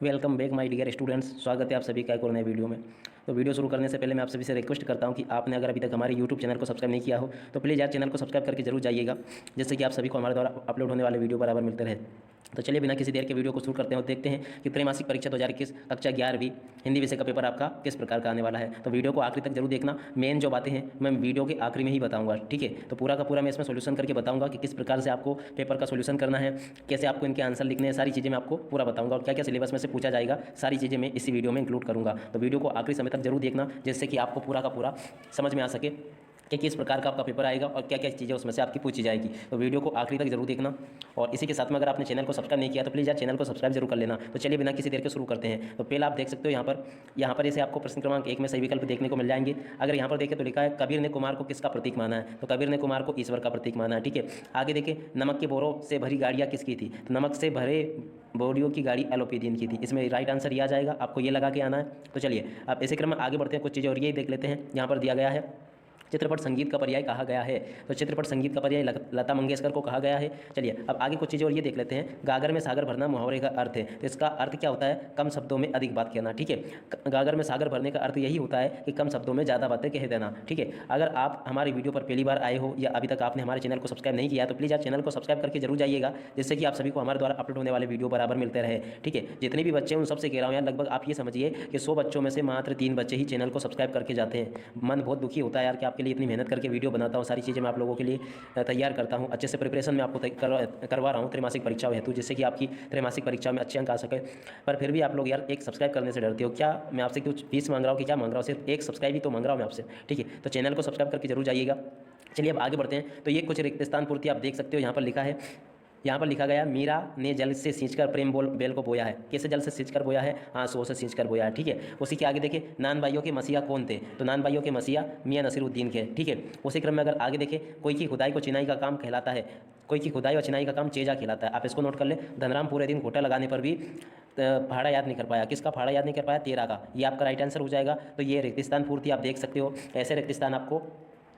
Welcome back my dear students. स्वागत है आप सभी का एक और नए वीडियो में। तो वीडियो शुरू करने से पहले मैं आप सभी से रिक्वेस्ट करता हूं कि आपने अगर अभी तक हमारे यूट्यूब चैनल को सब्सक्राइब नहीं किया हो तो प्लीज़ यार चैनल को सब्सक्राइब करके जरूर जाइएगा, जिससे कि आप सभी को हमारे द्वारा अपलोड होने वाले वीडियो बराबर मिलते रहे। तो चलिए बिना किसी देर के वीडियो को शुरू करते हैं और देखते हैं कि त्रैमासिक परीक्षा 2021 कक्षा 11वीं हिंदी विषय का पेपर आपका किस प्रकार का आने वाला है। तो वीडियो को आखिरी तक जरूर देखना। मेन जो बातें हैं मैं वीडियो के आखिरी में ही बताऊंगा, ठीक है। तो पूरा का पूरा मैं इसमें सोल्यूशन करके बताऊंगा कि किस प्रकार से आपको पेपर का सोल्यूशन करना है, कैसे आपको इनके आंसर लिखने हैं, सारी चीज़ें मैं आपको पूरा बताऊंगा और क्या क्या सिलेबस में से पूछा जाएगा, सारी चीज़ें मैं इसी वीडियो में इंक्लूड करूंगा। तो वीडियो को आखिरी समय तक जरूर देखना, जिससे कि आपको पूरा का पूरा समझ में आ सके कि किस प्रकार का आपका पेपर आएगा और क्या क्या चीज़ें उसमें से आपकी पूछी जाएगी। तो वीडियो को आखिरी तक जरूर देखना। और इसी के साथ में अगर आपने चैनल को सब्सक्राइब नहीं किया तो प्लीज़ यार चैनल को सब्सक्राइब जरूर कर लेना। तो चलिए बिना किसी देर के शुरू करते हैं। तो पहले आप देख सकते हो यहाँ पर जैसे आपको प्रश्न क्रमांक 1 में सही विकल्प देखने को मिल जाएंगे। अगर यहाँ पर देखें तो लिखा है कबीर ने कुमार को किसका प्रतीक माना है, तो कबीर ने कुमार को ईश्वर का प्रतीक माना है, ठीक है। आगे देखें नमक के बोरों से भरी गाड़ियाँ किसकी थी, तो नमक से भरे बोरियों की गाड़ी एलोपीदियन की थी। इसमें राइट आंसर ये आ जाएगा, आपको ये लगा के आना है। तो चलिए अब इसी क्रम में आगे बढ़ते हैं, कुछ चीज़ें और ये देख लेते हैं। यहाँ पर दिया गया है चित्रपट संगीत का पर्याय कहा गया है, तो चित्रपट संगीत का पर्याय लता मंगेशकर को कहा गया है। चलिए अब आगे कुछ चीज़ें और ये देख लेते हैं। गागर में सागर भरना मुहावरे का अर्थ है, तो इसका अर्थ क्या होता है, कम शब्दों में अधिक बात कहना, ठीक है। गागर में सागर भरने का अर्थ यही होता है कि कम शब्दों में ज़्यादा बातें कह देना, ठीक है। अगर आप हमारी वीडियो पर पहली बार आए हो या अभी तक आपने हमारे चैनल को सब्सक्राइब नहीं किया तो प्लीज़ आप चैनल को सब्सक्राइब करके जरूर जाइएगा, जिससे कि आप सभी को हमारे द्वारा अपलोड होने वाले वीडियो बराबर मिलते रहे, ठीक है। जितने भी बच्चे उन सबसे कह रहा हूँ यार, लगभग आप ये समझिए कि 100 बच्चों में से मात्र 3 बच्चे ही चैनल को सब्सक्राइब करके जाते हैं। मन बहुत दुखी होता है यार कि आपके लिए इतनी मेहनत करके वीडियो बनाता हूँ, सारी चीज़ें मैं आप लोगों के लिए तैयार करता हूँ, अच्छे से प्रिपरेशन में आपको करवा रहा हूँ त्रैमासिक परीक्षा हेतु, जिससे कि आपकी त्रैमासिक परीक्षा में अच्छे अंक आ सके। पर फिर भी आप लोग यार एक सब्सक्राइब करने से डरते हो। क्या मैं आपसे कुछ फीस मांग रहा हूँ कि क्या मांग रहा हूँ, सिर्फ एक सब्सक्राइब ही तो मांग रहा हूँ मैं आपसे, ठीक है। तो चैनल को सब्सक्राइब करके जरूर जाइएगा। चलिए अब आगे बढ़ते हैं। तो ये कुछ रिक्त स्थान पूर्ति आप देख सकते हो, यहाँ पर लिखा है, यहाँ पर लिखा गया मीरा ने जल से सींचकर प्रेम बेल को बोया है। कैसे जल से सींचकर बोया है, आंसुओं से सींचकर बोया है, ठीक है। उसी के आगे देखें नान भाइयों के मसीहा कौन थे, तो नान भाइयों के मसीहा मियां नसीरुद्दीन के, ठीक है। उसी क्रम में अगर आगे देखें कोई की खुदाई को चिनाई का काम कहलाता है, कोई की खुदाई और चिनाई का काम चेजा कहलाता है। आप इसको नोट कर ले। धनराम पूरे दिन घोटा लगाने पर भी फाड़ा याद नहीं कर पाया। किसका फाड़ा याद नहीं कर पाया, तेरा का। ये आपका राइट आंसर हो जाएगा। तो ये रिक्त स्थान पूर्ति आप देख सकते हो। ऐसे रिक्त स्थान आपको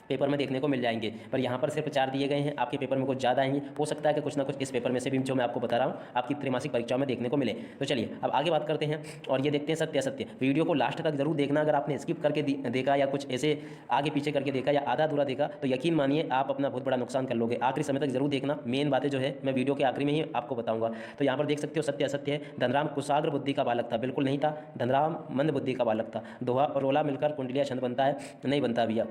पेपर में देखने को मिल जाएंगे, पर यहाँ पर सिर्फ 4 दिए गए हैं। आपके पेपर में कुछ ज़्यादा आएंगे, हो सकता है कि कुछ ना कुछ इस पेपर में से भी जो मैं आपको बता रहा हूँ आपकी त्रैमासिक परीक्षाओं में देखने को मिले। तो चलिए अब आगे बात करते हैं और ये देखते हैं सत्य असत्य। वीडियो को लास्ट तक जरूर देखना। अगर आपने स्किप करके देखा या कुछ ऐसे आगे पीछे करके देखा या आधा अधूरा देखा तो यकीन मानिए आप अपना बहुत बड़ा नुकसान कर लोगे। आखिरी समय तक जरूर देखना, मेन बातें जो है मैं वीडियो के आखिरी में ही आपको बताऊंगा। तो यहाँ पर देख सकते हो सत्य असत्य है। धनराम कुशाग्र बुद्धि का बालक था, बिल्कुल नहीं था। धनराम मंद बुद्धि का बालक था। दोहा और रोला मिलकर कुंडलिया छंद बनता है, नहीं बनता भैया,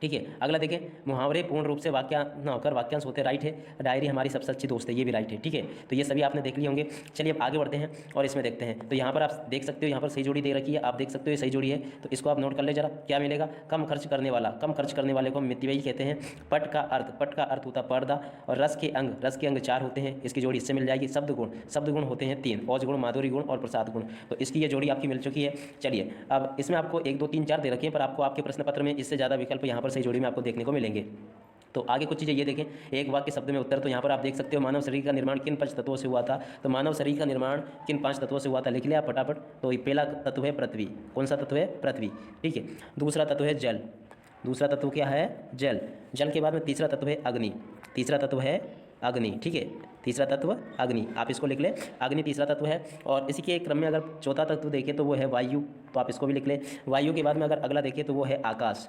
ठीक है। अगला देखें मुहावरे पूर्ण रूप से वाक्य न होकर वाक्यांश होते, राइट है। डायरी हमारी सबसे अच्छी दोस्त है, ये भी राइट है, ठीक है। तो ये सभी आपने देख लिए होंगे। चलिए अब आगे बढ़ते हैं और इसमें देखते हैं। तो यहाँ पर आप देख सकते हो, यहाँ पर सही जोड़ी दे रखी है, आप देख सकते हो ये सही जोड़ी है। तो इसको आप नोट कर ले जरा, क्या मिलेगा, कम खर्च करने वाला। कम खर्च करने वाले को हम मितव्ययी कहते हैं। पट का अर्थ होता है पर्दा, और रस के अंग 4 होते हैं। इसकी जोड़ी इससे मिल जाएगी। शब्द गुण होते हैं 3, औज गुण, माधुरी गुण और प्रसाद गुण। तो इसकी ये जोड़ी आपकी मिल चुकी है। चलिए अब इसमें आपको 1 2 3 4 दे रखे हैं, पर आपको आपके प्रश्न पत्र में इससे ज़्यादा विकल्प यहाँ पर सही जोड़ी में आपको देखने को मिलेंगे। तो आगे कुछ चीज़ें ये देखें, एक वाक्य शब्द में उत्तर। तो यहाँ पर आप देख सकते हो मानव शरीर का निर्माण किन 5 तत्वों से हुआ था, तो मानव शरीर का निर्माण किन 5 तत्वों से हुआ था, लिख लिया आप फटाफट। तो ये पहला तत्व है पृथ्वी। कौन सा तत्व है, पृथ्वी, ठीक है। दूसरा तत्व है जल। दूसरा तत्व क्या है, जल। जल के बाद में तीसरा तत्व है अग्नि। तीसरा तत्व है अग्नि, ठीक है। तीसरा तत्व अग्नि, आप इसको लिख लें, अग्नि तीसरा तत्व है। और इसी के क्रम में अगर चौथा तत्व देखें तो वो है वायु, तो आप इसको भी लिख लें। वायु के बाद में अगर अगला देखें तो वो है आकाश।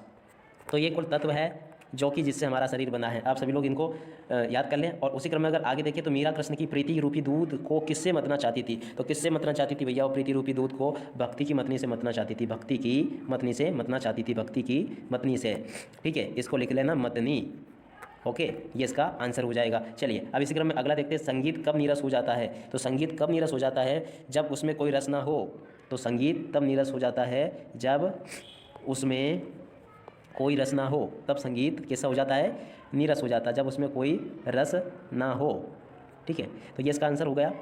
तो ये कुल तत्व है जो कि जिससे हमारा शरीर बना है। आप सभी लोग इनको याद कर लें। और उसी क्रम में अगर आगे देखें तो मीरा कृष्ण की प्रीति रूपी दूध को किससे मतना चाहती थी, तो किससे मतना चाहती थी भैया, वो प्रीति रूपी दूध को भक्ति की मतनी से मतना चाहती थी। भक्ति की मतनी से मतना चाहती थी, भक्ति की मतनी से, ठीक है। इसको लिख लेना मतनी, ओके। ये इसका आंसर हो जाएगा। चलिए अब इसी क्रम में अगला देखते हैं, संगीत कब नीरस हो जाता है, तो संगीत कब नीरस हो जाता है, जब उसमें कोई रस ना हो। तो संगीत तब नीरस हो जाता है जब उसमें कोई रस ना हो, तब संगीत कैसा हो जाता है, नीरस हो जाता है, जब उसमें कोई रस ना हो, ठीक है। तो ये इसका आंसर हो गया।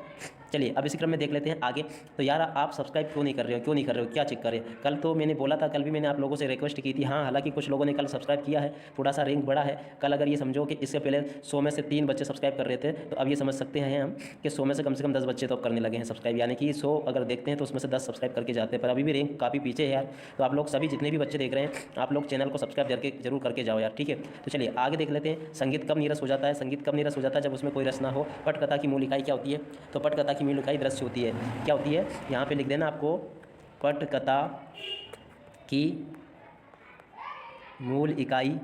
चलिए अब इसी क्रम में देख लेते हैं आगे। तो यार आप सब्सक्राइब क्यों नहीं कर रहे हो, क्यों नहीं कर रहे हो, क्या चेक करें। कल तो मैंने बोला था, कल भी मैंने आप लोगों से रिक्वेस्ट की थी, हाँ हालांकि कुछ लोगों ने कल सब्सक्राइब किया है, थोड़ा सा रैंक बढ़ा है। कल अगर ये समझो कि इससे पहले 100 में से 3 बच्चे सब्सक्राइब कर रहे थे, तो अब ये समझ सकते हैं हम कि 100 में से कम 10 बच्चे तो अब करने लगे हैं सब्सक्राइब, यानी कि 100 अगर देखते हैं तो उसमें से 10 सब्सक्राइब करके जाते हैं। पर अभी भी रैंक काफ़ी पीछे है यार। तो आप लोग सभी जितने भी बच्चे देख रहे हैं, आप लोग चैनल को सब्सक्राइब जरूर करके जाओ यार, ठीक है। तो चलिए आगे देख लेते हैं, संगीत कब नीरस हो जाता है। संगीत कब नीरस हो जाता है, जब उसमें कोई रस ना हो। पटकथा की मूल इकाई क्या होती है, तो पटकथा की मूल इकाई दृश्य होती है। क्या होती है यहाँ पे लिख देना आपको, पटकथा की मूल इकाई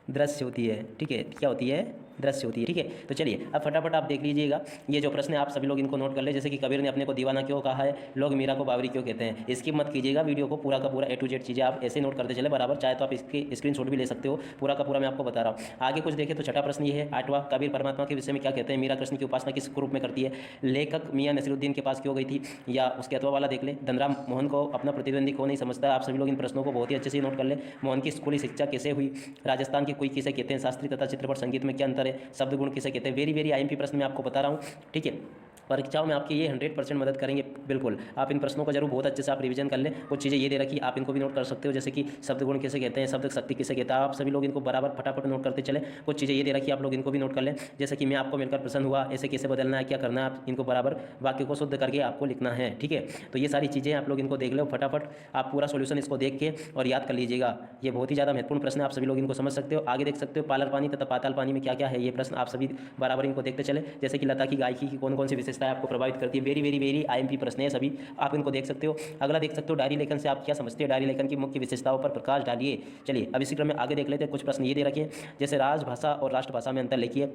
दृश्य होती है। ठीक है, क्या होती है? दृश्य होती है। ठीक है, तो चलिए अब फटाफट आप देख लीजिएगा ये जो प्रश्न है, आप सभी लोग इनको नोट कर ले। जैसे कि कबीर ने अपने को दीवाना क्यों कहा है, लोग मीरा को बावरी क्यों कहते हैं। इसकी मत कीजिएगा, वीडियो को पूरा का पूरा A to Z चीज़ें आप ऐसे नोट करते चले बराबर। चाहे तो आप इसके स्क्रीनशॉट भी ले सकते हो, पूरा का पूरा मैं आपको बता रहा हूँ। आगे कुछ देखें तो छठा प्रश्न ये है, 8वां, कबीर परमात्मा के विषय में क्या कहते हैं, मीरा कृष्ण की उपासना किस रूप में करती है, लेखक मियाँ नसीरुद्दीन के पास क्यों गई थी, या उसके अथवा वाला देख ले, धनराम मोहन को अपना प्रतिद्वंदी क्यों नहीं समझता। आप सभी लोग इन प्रश्नों को बहुत ही अच्छे से नोट कर ले। मोहन की स्कूली शिक्षा कैसे हुई, राजस्थान की कोई किसे कहते हैं, शास्त्रीय तथा चित्रपट संगीत में क्या अंतर है, शब्द गुण किसे कहते हैं। वेरी वेरी IMP प्रश्न मैं आपको बता रहा हूँ। ठीक है, परीक्षाओं में आपकी ये 100% मदद करेंगे। बिल्कुल आप इन प्रश्नों को जरूर बहुत अच्छे से आप रिवीजन कर लें। कुछ चीज़ें ये दे रखी, आप इनको भी नोट कर सकते हो, जैसे कि शब्द गुण किसे कहते हैं, शब्द शक्ति किसे कहता है। आप सभी लोग इनको बराबर फटाफट नोट करते चले। कुछ चीज़ें ये दे रखी, आप लोग इनको भी नोट कर लें, जैसे कि मैं आपको मिलकर प्रसन्न हुआ, ऐसे कैसे बदलना है, क्या करना है, आप इनको बराबर वाक्य को शुद्ध करके आपको लिखना है। ठीक है, तो ये सारी चीज़ें आप लोग इनको देख लो फटाफट, आप पूरा सोल्यूशन इसको देख के और याद कर लीजिएगा। ये बहुत ही ज़्यादा महत्वपूर्ण प्रश्न है, आप सभी लोग इनको समझ सकते हो। आगे देख सकते हो, पालर पानी तथा पाताल पानी में क्या क्या है, ये प्रश्न आप सभी बराबर इनको देखते चले। जैसे कि लता की गायकी की कौन कौन सी विशेषताएं आपको प्रभावित करती है। वेरी वेरी वेरी IMP प्रश्न है सभी, आप इनको देख सकते हो। अगला देख सकते हो, डायरी लेखन से आप क्या समझते हैं, डायरी लेखन की मुख्य विशेषताओं पर प्रकाश डालिए। चलिए अब इसी क्रम में आगे देख लेते हैं। कुछ प्रश्न ये दे रखे हैं, जैसे राजभाषा और राष्ट्रभाषा में अंतर लिखिए,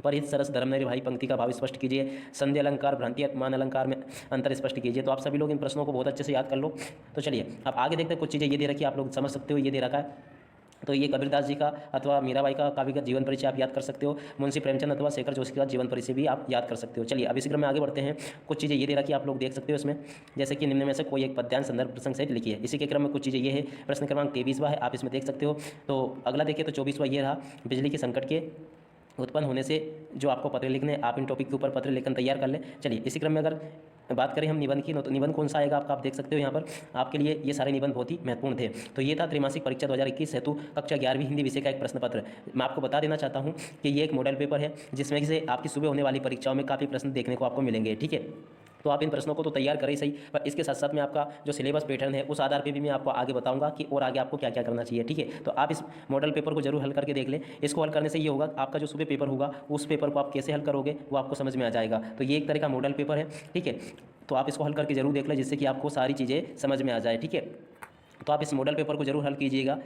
परित सरस धर्मनिर भाई पंक्ति का भाव स्पष्ट कीजिए, संधि अलंकार भ्रांति अपमान अलंकार में अंतर स्पष्ट कीजिए। तो आप सभी लोग इन प्रश्नों को बहुत अच्छे से याद कर लो। तो चलिए अब आगे देखते हैं। कुछ चीज़ें ये दे रखी है, आप लोग समझ सकते हो, ये दे रखा है। तो ये कबीरदास जी का अथवा मीराबाई का काव्यगत जीवन परिचय आप याद कर सकते हो। मुंशी प्रेमचंद अथवा शेखर जोशी का जीवन परिचय भी आप याद कर सकते हो। चलिए अब इसी क्रम में आगे बढ़ते हैं। कुछ चीज़ें ये दे रखी आप लोग देख सकते हो इसमें, जैसे कि निम्न में से कोई एक पद्यांश संदर्भ प्रसंग सहित लिखिए। इसी के क्रम में कुछ चीज़ें ये है, प्रश्न क्रमांक 23वां है, आप इसमें देख सकते हो। तो अगला देखिए तो 24वां ये रहा, बिजली के संकट के उत्पन्न होने से जो आपको पत्र लिखने, आप इन टॉपिक के ऊपर पत्र लेखन तैयार कर लें। चलिए इसी क्रम में अगर बात करें हम निबंध की, तो निबंध कौन सा आएगा आपका, आप देख सकते हो यहाँ पर आपके लिए ये सारे निबंध बहुत ही महत्वपूर्ण थे। तो ये था त्रैमासिक परीक्षा 2021 हेतु कक्षा 11वीं हिंदी विषय का एक प्रश्न पत्र। मैं आपको बता देना चाहता हूँ कि ये एक मॉडल पेपर है, जिसमें से आपकी सुबह होने वाली परीक्षाओं में काफ़ी प्रश्न देखने को आपको मिलेंगे। ठीक है, तो आप इन प्रश्नों को तो तैयार करें सही, पर इसके साथ साथ में आपका जो सिलेबस पैटर्न है उस आधार पे भी मैं आपको आगे बताऊंगा कि और आगे आपको क्या क्या करना चाहिए। ठीक है, तो आप इस मॉडल पेपर को जरूर हल करके देख लें। इसको हल करने से ये होगा, आपका जो सुबह पेपर होगा उस पेपर को आप कैसे हल करोगे वो आपको समझ में आ जाएगा। तो ये एक तरह का मॉडल पेपर है। ठीक है, तो आप इसको हल करके जरूर देख लें, जिससे कि आपको सारी चीज़ें समझ में आ जाए। ठीक है, तो आप इस मॉडल पेपर को जरूर हल कीजिएगा।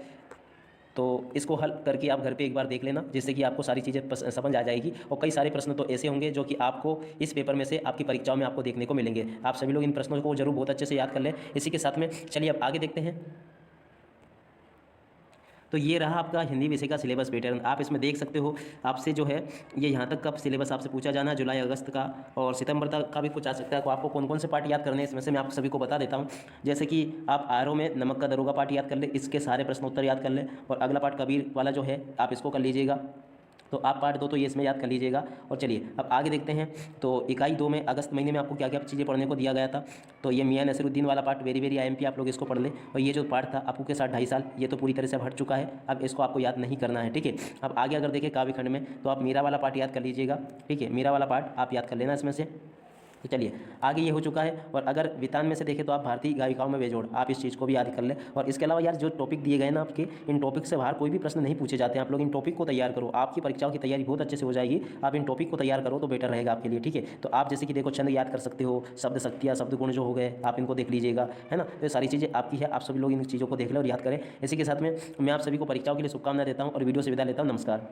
तो इसको हल करके आप घर पे एक बार देख लेना, जिससे कि आपको सारी चीज़ें समझ आ जाएगी। और कई सारे प्रश्न तो ऐसे होंगे जो कि आपको इस पेपर में से आपकी परीक्षाओं में आपको देखने को मिलेंगे। आप सभी लोग इन प्रश्नों को जरूर बहुत अच्छे से याद कर लें। इसी के साथ में चलिए अब आगे देखते हैं। तो ये रहा आपका हिंदी विषय का सिलेबस पैटर्न, आप इसमें देख सकते हो। आपसे जो है ये यहाँ तक का सिलेबस आपसे पूछा जाना है, जुलाई अगस्त का और सितंबर तक का भी कुछ आ सकता है। तो आपको कौन कौन से पार्ट याद करने हैं इसमें से मैं आप सभी को बता देता हूँ। जैसे कि आप आरओ में नमक का दरोगा पार्ट याद कर ले, इसके सारे प्रश्न उत्तर याद कर लें। और अगला पार्ट कबीर वाला जो है आप इसको कर लीजिएगा। तो आप पार्ट 2 तो ये इसमें याद कर लीजिएगा। और चलिए अब आगे देखते हैं। तो इकाई 2 में अगस्त महीने में आपको क्या क्या चीज़ें पढ़ने को दिया गया था। तो ये मियाँ नसीरुद्दीन वाला पार्ट वेरी वेरी IMP, आप लोग इसको पढ़ लें। और ये जो पार्ट था आपू के साथ 2.5 साल, ये तो पूरी तरह से हट चुका है, अब इसको आपको याद नहीं करना है। ठीक है, अब आगे अगर देखें काव्यखंड में, तो आप मीरा वाला पार्ट याद कर लीजिएगा। ठीक है, मीरा वाला पार्ट आप याद कर लेना इसमें से। तो चलिए आगे ये हो चुका है। और अगर वितान में से देखें तो आप भारतीय गायिकाओं में बेजोड़, आप इस चीज़ को भी याद कर लें। और इसके अलावा यार जो टॉपिक दिए गए ना आपके, इन टॉपिक से बाहर कोई भी प्रश्न नहीं पूछे जाते हैं। आप लोग इन टॉपिक को तैयार करो, आपकी परीक्षाओं की तैयारी बहुत अच्छे से हो जाएगी। आप इन टॉपिक को तैयार करो तो बेटर रहेगा आपके लिए। ठीक है, तो आप जैसे कि देखो छंद याद कर सकते हो, शब्द शक्तियाँ, शब्द गुण जो हो गए आप इनको देख लीजिएगा, है ना। तो ये सारी चीज़ें आपकी है, आप सभी लोग इन चीज़ों को देख लें और याद करें। इसी के साथ में मैं आप सभी को परीक्षाओं के लिए शुभकामनाएं देता हूँ और वीडियो से विदा लेता हूँ। नमस्कार।